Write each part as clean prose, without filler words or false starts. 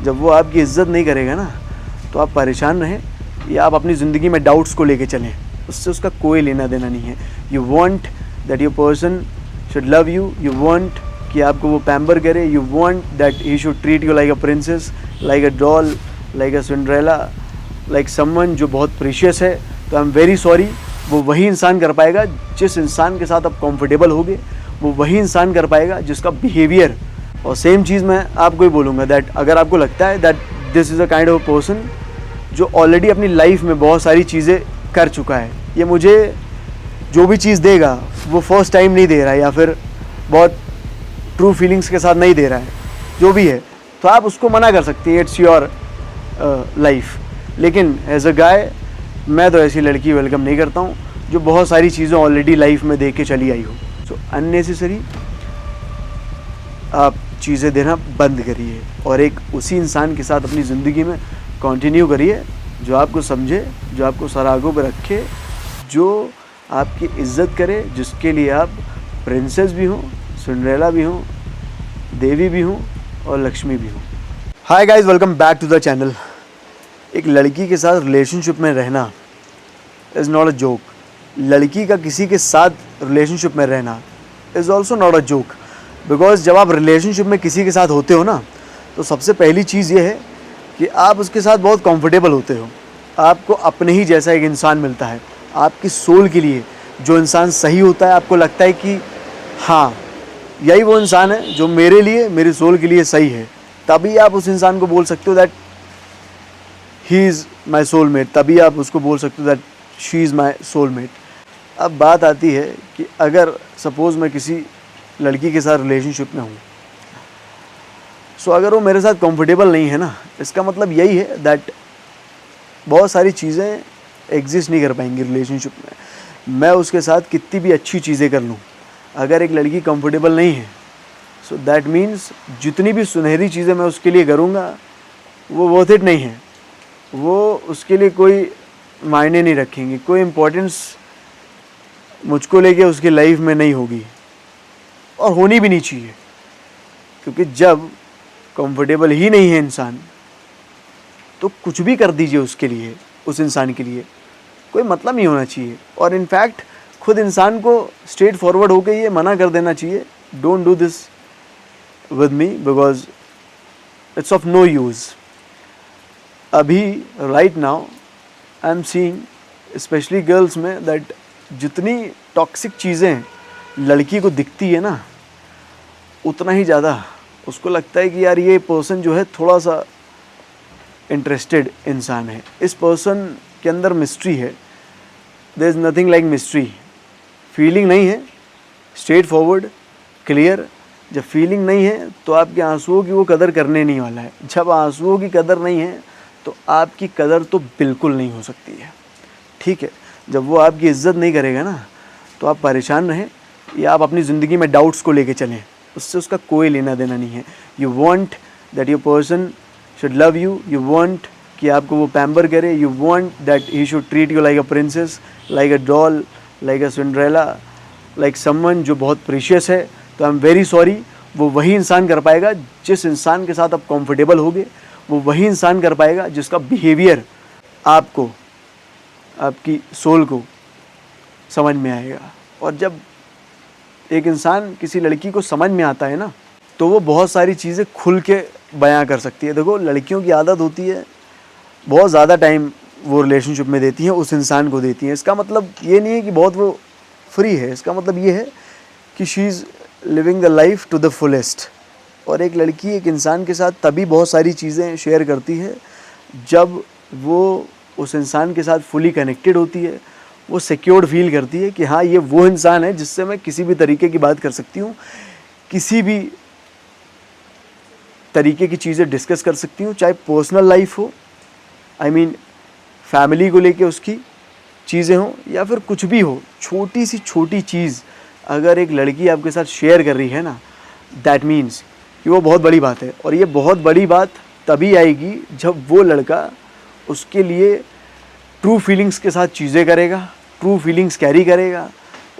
जब वो आपकी इज़्ज़त नहीं करेगा ना, तो आप परेशान रहें या आप अपनी ज़िंदगी में डाउट्स को लेके चलें, उससे उसका कोई लेना देना नहीं है। You want that your person should love you, you want कि आपको वो पैम्पर करे, you want that he should treat you like a princess, like a doll, like a Cinderella, like someone जो बहुत प्रीशियस है। तो आई एम वेरी सॉरी, वो वही इंसान कर पाएगा जिस इंसान के साथ आप कंफर्टेबल होगे, वो वही इंसान कर पाएगा जिसका बिहेवियर। और सेम चीज़ मैं आपको ही बोलूँगा दैट अगर आपको लगता है that this is a kind of person जो ऑलरेडी अपनी लाइफ में बहुत सारी चीज़ें कर चुका है, ये मुझे जो भी चीज़ देगा वो फर्स्ट टाइम नहीं दे रहा है या फिर बहुत ट्रू फीलिंग्स के साथ नहीं दे रहा है, जो भी है, तो आप उसको मना कर सकते हैं, इट्स योर लाइफ। लेकिन एज अ गाय मैं तो ऐसी लड़की वेलकम नहीं करता हूँ जो बहुत सारी चीज़ें ऑलरेडी लाइफ में दे के चली आई हो। सो अननेसेसरी आप चीज़ें देना बंद करिए और एक उसी इंसान के साथ अपनी ज़िंदगी में कंटिन्यू करिए जो आपको समझे, जो आपको सरागों पर रखे, जो आपकी इज़्ज़त करे, जिसके लिए आप प्रिंसेस भी हों, सिंड्रेला भी हों, देवी भी हों और लक्ष्मी भी हों। Hi guys, welcome back to the channel. एक लड़की के साथ रिलेशनशिप में रहना इज़ नॉट अ जोक। लड़की का किसी के साथ रिलेशनशिप में रहना is also not a joke. Because जब आप रिलेशनशिप में किसी के साथ होते हो ना, तो सबसे पहली चीज़ ये है कि आप उसके साथ बहुत कंफर्टेबल होते हो। आपको अपने ही जैसा एक इंसान मिलता है। आपकी सोल के लिए जो इंसान सही होता है, आपको लगता है कि हाँ, यही वो इंसान है जो मेरे लिए, मेरी सोल के लिए सही है, तभी आप उस इंसान को बोल सकते हो that he is my soulmate. तभी आप उसको बोल सकते हो that she is my soulmate. अब बात आती है कि अगर सपोज़ मैं किसी लड़की के साथ रिलेशनशिप में हूँ, सो अगर वो मेरे साथ कंफर्टेबल नहीं है ना, इसका मतलब यही है दैट बहुत सारी चीज़ें एग्जिस्ट नहीं कर पाएंगी रिलेशनशिप में। मैं उसके साथ कितनी भी अच्छी चीज़ें कर लूँ, अगर एक लड़की कंफर्टेबल नहीं है, सो दैट मीन्स जितनी भी सुनहरी चीज़ें मैं उसके लिए करूँगा वो वर्थ इट नहीं है। वो उसके लिए कोई मायने नहीं रखेंगी, कोई इम्पोर्टेंस मुझको लेके उसकी लाइफ में नहीं होगी और होनी भी नहीं चाहिए। क्योंकि जब कंफर्टेबल ही नहीं है इंसान, तो कुछ भी कर दीजिए उसके लिए, उस इंसान के लिए कोई मतलब नहीं होना चाहिए। और इनफैक्ट खुद इंसान को स्ट्रेट फॉरवर्ड होकर ये मना कर देना चाहिए, don't do this with me because it's of no use. अभी right now I am seeing specially girls में दैट जितनी टॉक्सिक चीज़ें लड़की को दिखती है ना, उतना ही ज़्यादा उसको लगता है कि यार ये पर्सन जो है थोड़ा सा इंटरेस्टेड इंसान है, इस पर्सन के अंदर मिस्ट्री है। There is nothing like mystery. Feeling नहीं है, स्ट्रेट फॉरवर्ड, क्लियर। जब फीलिंग नहीं है तो आपके आंसुओं की वो कदर करने नहीं वाला है। जब आंसुओं की कदर नहीं है तो आपकी कदर तो बिल्कुल नहीं हो सकती है, ठीक है। जब वो आपकी इज़्ज़त नहीं करेगा ना, तो आप परेशान रहें या आप अपनी ज़िंदगी में डाउट्स को लेके चलें, उससे उसका कोई लेना देना नहीं है। You want that your person should love you, you want कि आपको वो पैम्पर करे, you want that he should treat you like a princess, like a doll, like a Cinderella, like someone जो बहुत प्रीशियस है। तो आई एम वेरी सॉरी, वो वही इंसान कर पाएगा जिस इंसान के साथ आप कंफर्टेबल होगे, वो वही इंसान कर पाएगा जिसका बिहेवियर आपको, आपकी सोल को समझ में आएगा। और जब एक इंसान किसी लड़की को समझ में आता है ना, तो वो बहुत सारी चीज़ें खुल के बयां कर सकती है। देखो, लड़कियों की आदत होती है बहुत ज़्यादा टाइम वो रिलेशनशिप में देती हैं, उस इंसान को देती हैं। इसका मतलब ये नहीं है कि बहुत वो फ्री है, इसका मतलब ये है कि she is living the life to the fullest. और एक लड़की एक इंसान के साथ तभी बहुत सारी चीज़ें शेयर करती है जब वो उस इंसान के साथ फुली कनेक्टेड होती है, वो सिक्योर्ड फील करती है कि हाँ, ये वो इंसान है जिससे मैं किसी भी तरीके की बात कर सकती हूँ, किसी भी तरीके की चीज़ें डिस्कस कर सकती हूँ, चाहे पर्सनल लाइफ हो, आई मीन फैमिली को लेके उसकी चीज़ें हों या फिर कुछ भी हो। छोटी सी छोटी चीज़ अगर एक लड़की आपके साथ शेयर कर रही है ना, दैट मीन्स कि वो बहुत बड़ी बात है। और ये बहुत बड़ी बात तभी आएगी जब वो लड़का उसके लिए ट्रू फीलिंग्स के साथ चीज़ें करेगा, ट्रू फीलिंग्स कैरी करेगा,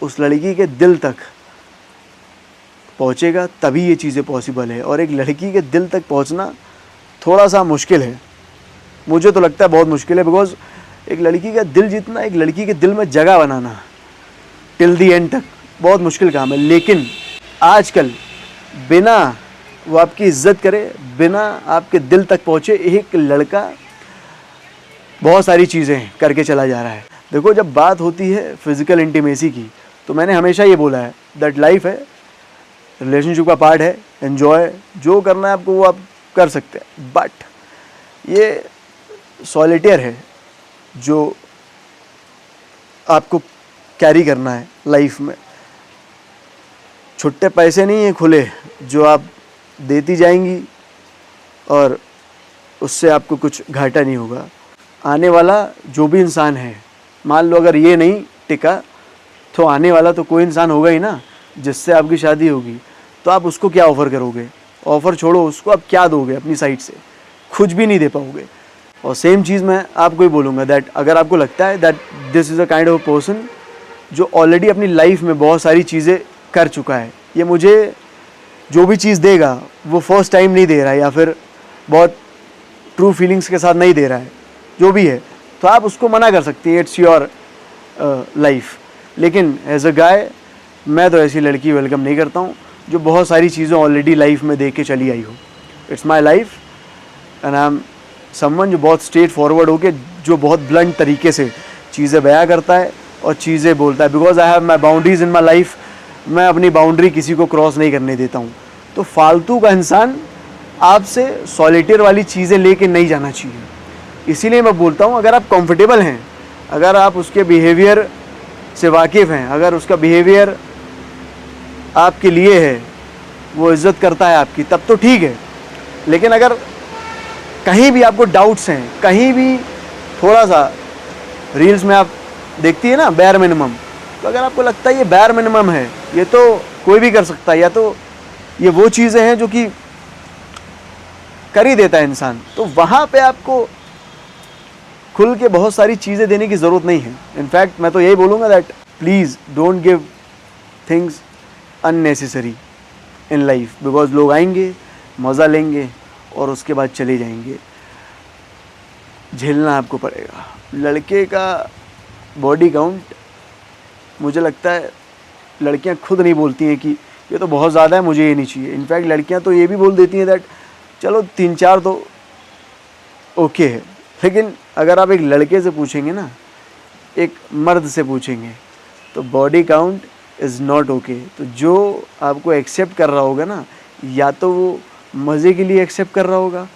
उस लड़की के दिल तक पहुँचेगा, तभी ये चीज़ें पॉसिबल है। और एक लड़की के दिल तक पहुँचना थोड़ा सा मुश्किल है, मुझे तो लगता है बहुत मुश्किल है, बिकॉज एक लड़की का दिल जीतना, एक लड़की के दिल में जगह बनाना टिल दी एंड तक बहुत मुश्किल काम है। लेकिन आजकल बिना वो आपकी इज्जत करे, बिना आपके दिल तक पहुँचे, एक लड़का बहुत सारी चीज़ें करके चला जा रहा है। देखो, जब बात होती है फिज़िकल इंटीमेसी की, तो मैंने हमेशा ये बोला है दैट लाइफ है, रिलेशनशिप का पार्ट है, एन्जॉय जो करना है आपको वो आप कर सकते हैं, बट ये सॉलिटेयर है जो आपको कैरी करना है लाइफ में। छुट्टे पैसे नहीं हैं खुले जो आप देती जाएंगी और उससे आपको कुछ घाटा नहीं होगा। आने वाला जो भी इंसान है, मान लो अगर ये नहीं टिका तो आने वाला तो कोई इंसान होगा ही ना जिससे आपकी शादी होगी। तो आप उसको क्या ऑफ़र करोगे? ऑफ़र छोड़ो, उसको आप क्या दोगे अपनी साइड से? कुछ भी नहीं दे पाओगे। और सेम चीज़ मैं आपको ही बोलूँगा दैट अगर आपको लगता है that this is a kind of person जो ऑलरेडी अपनी लाइफ में बहुत सारी चीज़ें कर चुका है, ये मुझे जो भी चीज़ देगा वो फर्स्ट टाइम नहीं दे रहा है या फिर बहुत ट्रू फीलिंग्स के साथ नहीं दे रहा है, जो भी है, तो आप उसको मना कर सकती है, इट्स योर लाइफ। लेकिन एज अ गाय मैं तो ऐसी लड़की वेलकम नहीं करता हूँ जो बहुत सारी चीज़ें ऑलरेडी लाइफ में दे के चली आई हो। It's my life and I am someone जो बहुत स्ट्रेट फॉरवर्ड होके, जो बहुत ब्लंट तरीके से चीज़ें बयां करता है और चीज़ें बोलता है, because I have my boundaries in my life. मैं अपनी बाउंड्री किसी को क्रॉस नहीं करने देता हूँ। तो फालतू का इंसान आपसे सॉलिटेयर वाली चीज़ें लेके नहीं जाना चाहिए। इसीलिए मैं बोलता हूँ, अगर आप कंफर्टेबल हैं, अगर आप उसके बिहेवियर से वाकिफ़ हैं, अगर उसका बिहेवियर आपके लिए है, वो इज़्ज़त करता है आपकी, तब तो ठीक है। लेकिन अगर कहीं भी आपको डाउट्स हैं, कहीं भी थोड़ा सा, रील्स में आप देखती है ना बैर मिनिमम, तो अगर आपको लगता है ये बैर मिनिमम है, ये तो कोई भी कर सकता है, या तो ये वो चीज़ें हैं जो कि कर ही देता है इंसान, तो वहाँ पे आपको खुल के बहुत सारी चीज़ें देने की ज़रूरत नहीं है। इनफैक्ट मैं तो यही बोलूँगा that please don't give things unnecessary in life, because लोग आएंगे, मज़ा लेंगे और उसके बाद चले जाएंगे। झेलना आपको पड़ेगा। लड़के का बॉडी काउंट, मुझे लगता है लड़कियां खुद नहीं बोलती हैं कि ये तो बहुत ज़्यादा है, मुझे ये नहीं चाहिए। इनफैक्ट लड़कियां तो ये भी बोल देती हैं दैट चलो 3-4 तो ओके है। लेकिन अगर आप एक लड़के से पूछेंगे ना, एक मर्द से पूछेंगे, तो body count is not okay. तो जो आपको एक्सेप्ट कर रहा होगा ना, या तो वो मज़े के लिए एक्सेप्ट कर रहा होगा,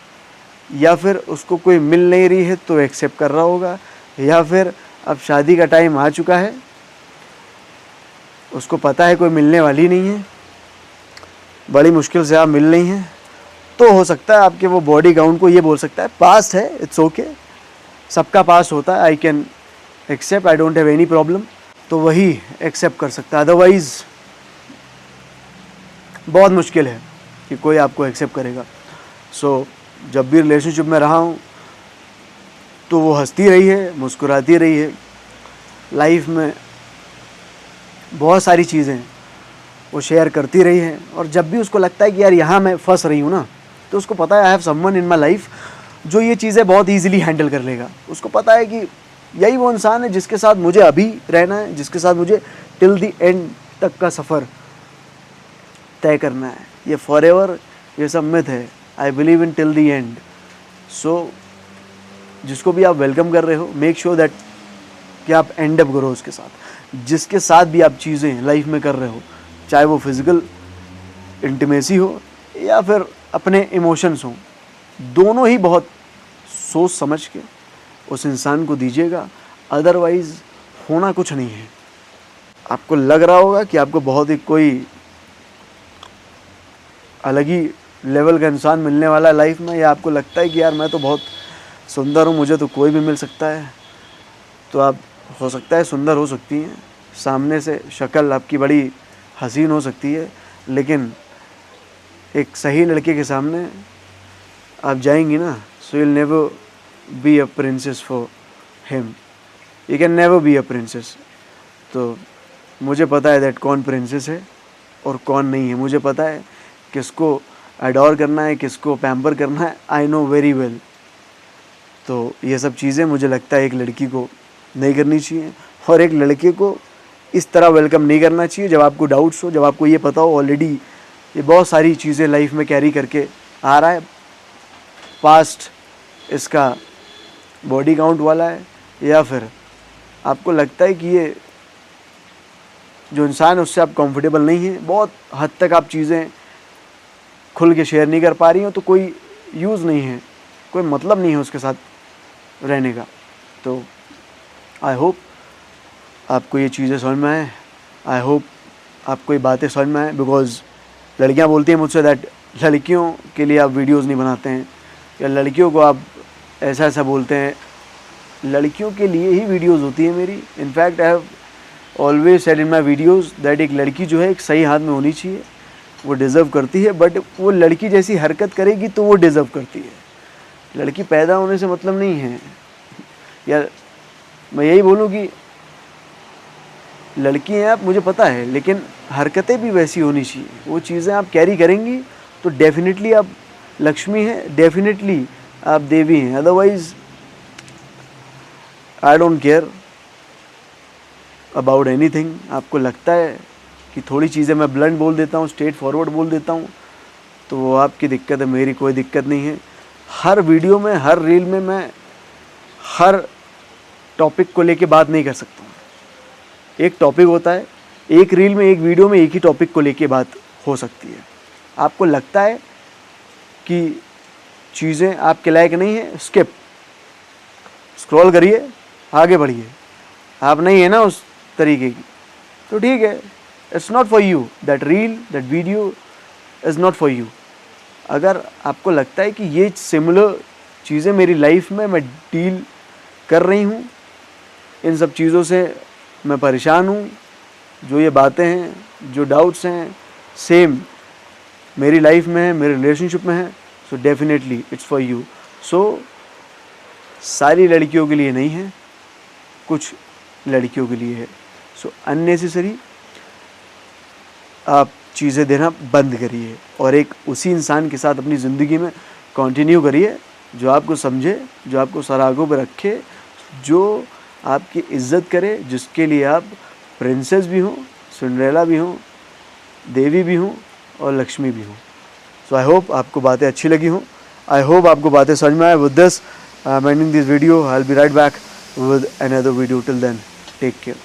या फिर उसको कोई मिल नहीं रही है तो एक्सेप्ट कर रहा होगा, या फिर अब शादी का टाइम आ चुका है, उसको पता है कोई मिलने वाली नहीं है, बड़ी मुश्किल से आप मिल रही हैं, तो हो सकता है आपके वो बॉडी काउंट को ये बोल सकता है पास्ट है, इट्स ओके, सबका पास्ट होता है, I can accept, I don't have any problem, तो वही एक्सेप्ट कर सकता है। अदरवाइज़ बहुत मुश्किल है कि कोई आपको एक्सेप्ट करेगा। सो जब भी रिलेशनशिप में रहा हूँ तो वो हंसती रही है, मुस्कुराती रही है, लाइफ में बहुत सारी चीज़ें वो शेयर करती रही है। और जब भी उसको लगता है कि यार यहाँ मैं फंस रही हूँ ना, तो उसको पता है I have someone in my life जो ये चीज़ें बहुत ईजिली हैंडल कर लेगा। उसको पता है कि यही वो इंसान है जिसके साथ मुझे अभी रहना है, जिसके साथ मुझे टिल द एंड तक का सफ़र तय करना है। ये फॉरएवर, ये सब मिथ है। I believe in till the end. So जिसको भी आप वेलकम कर रहे हो, मेक श्योर दैट कि आप एंड अप करो उसके साथ। जिसके साथ भी आप चीज़ें लाइफ में कर रहे हो, चाहे वो फिज़िकल इंटीमेसी हो या फिर अपने इमोशंस हों, दोनों ही बहुत सोच समझ के उस इंसान को दीजिएगा। अदरवाइज़ होना कुछ नहीं है। आपको लग रहा होगा कि आपको बहुत ही कोई अलग ही लेवल का इंसान मिलने वाला है लाइफ में, या आपको लगता है कि यार मैं तो बहुत सुंदर हूँ, मुझे तो कोई भी मिल सकता है, तो आप हो सकता है सुंदर हो सकती हैं, सामने से शक्ल आपकी बड़ी हसीन हो सकती है, लेकिन एक सही लड़के के सामने आप जाएंगी ना, so you will never be a princess for him, you can never be a princess. तो मुझे पता है दैट कौन प्रिंसेस है और कौन नहीं है। मुझे पता है किसको अडोर करना है, किसको पैम्पर करना है, आई नो वेरी वेल। तो ये सब चीज़ें मुझे लगता है एक लड़की को नहीं करनी चाहिए, और एक लड़के को इस तरह वेलकम नहीं करना चाहिए जब आपको डाउट्स हो, जब आपको ये पता हो ऑलरेडी ये बहुत सारी चीज़ें लाइफ में कैरी करके आ रहा है, पास्ट इसका बॉडी काउंट वाला है, या फिर आपको लगता है कि ये जो इंसान है उससे आप कंफर्टेबल नहीं है, बहुत हद तक आप चीज़ें खुल के शेयर नहीं कर पा रही हो, तो कोई यूज़ नहीं है, कोई मतलब नहीं है उसके साथ रहने का। तो आई होप आपको ये चीज़ें समझ में आए, आई होप आपको ये बातें समझ में आए, बिकॉज़ लड़कियां बोलती हैं मुझसे दैट लड़कियों के लिए आप वीडियोस नहीं बनाते हैं, या लड़कियों को आप ऐसा ऐसा बोलते हैं। लड़कियों के लिए ही वीडियोस होती है मेरी। In fact I have always said in my videos that एक लड़की जो है एक सही हाथ में होनी चाहिए, वो डिज़र्व करती है, बट वो लड़की जैसी हरकत करेगी तो वो डिज़र्व करती है। लड़की पैदा होने से मतलब नहीं है, या मैं यही बोलूँ कि लड़की हैं आप, मुझे पता है, लेकिन हरकतें भी वैसी होनी चाहिए। वो चीज़ें आप कैरी करेंगी तो डेफिनेटली आप लक्ष्मी हैं, डेफिनेटली आप देवी हैं। Otherwise I don't care about anything. आपको लगता है कि थोड़ी चीज़ें मैं ब्लंट बोल देता हूँ, स्ट्रेट फॉरवर्ड बोल देता हूँ, तो वो आपकी दिक्कत है, मेरी कोई दिक्कत नहीं है। हर वीडियो में, हर रील में मैं हर टॉपिक को लेके बात नहीं कर सकता हूँ। एक टॉपिक होता है, एक रील में, एक वीडियो में एक ही टॉपिक को लेके बात हो सकती है। आपको लगता है कि चीज़ें आपके लायक नहीं है, स्किप, स्क्रॉल करिए, आगे बढ़िए। आप नहीं है ना उस तरीके की, तो ठीक है, it's not for you, that reel, that video is not for you. अगर आपको लगता है कि ये सिमिलर चीज़ें मेरी लाइफ में मैं डील कर रही हूँ, इन सब चीज़ों से मैं परेशान हूँ, जो ये बातें हैं, जो डाउट्स हैं, सेम मेरी लाइफ में है, मेरे रिलेशनशिप में है, so definitely it's for you. So सारी लड़कियों के लिए नहीं है, कुछ लड़कियों के लिए है। सो अननेसेसरी आप चीज़ें देना बंद करिए, और एक उसी इंसान के साथ अपनी ज़िंदगी में कंटिन्यू करिए जो आपको समझे, जो आपको सरागों पर रखे, जो आपकी इज़्ज़त करे, जिसके लिए आप प्रिंसेस भी हों, सिंड्रेला भी हों, देवी भी हों और लक्ष्मी भी हों। सो आई होप आपको बातें अच्छी लगी हों, आई होप आपको बातें समझ में आए। With this I am ending this video, I will be right back with another video. Till then, take care.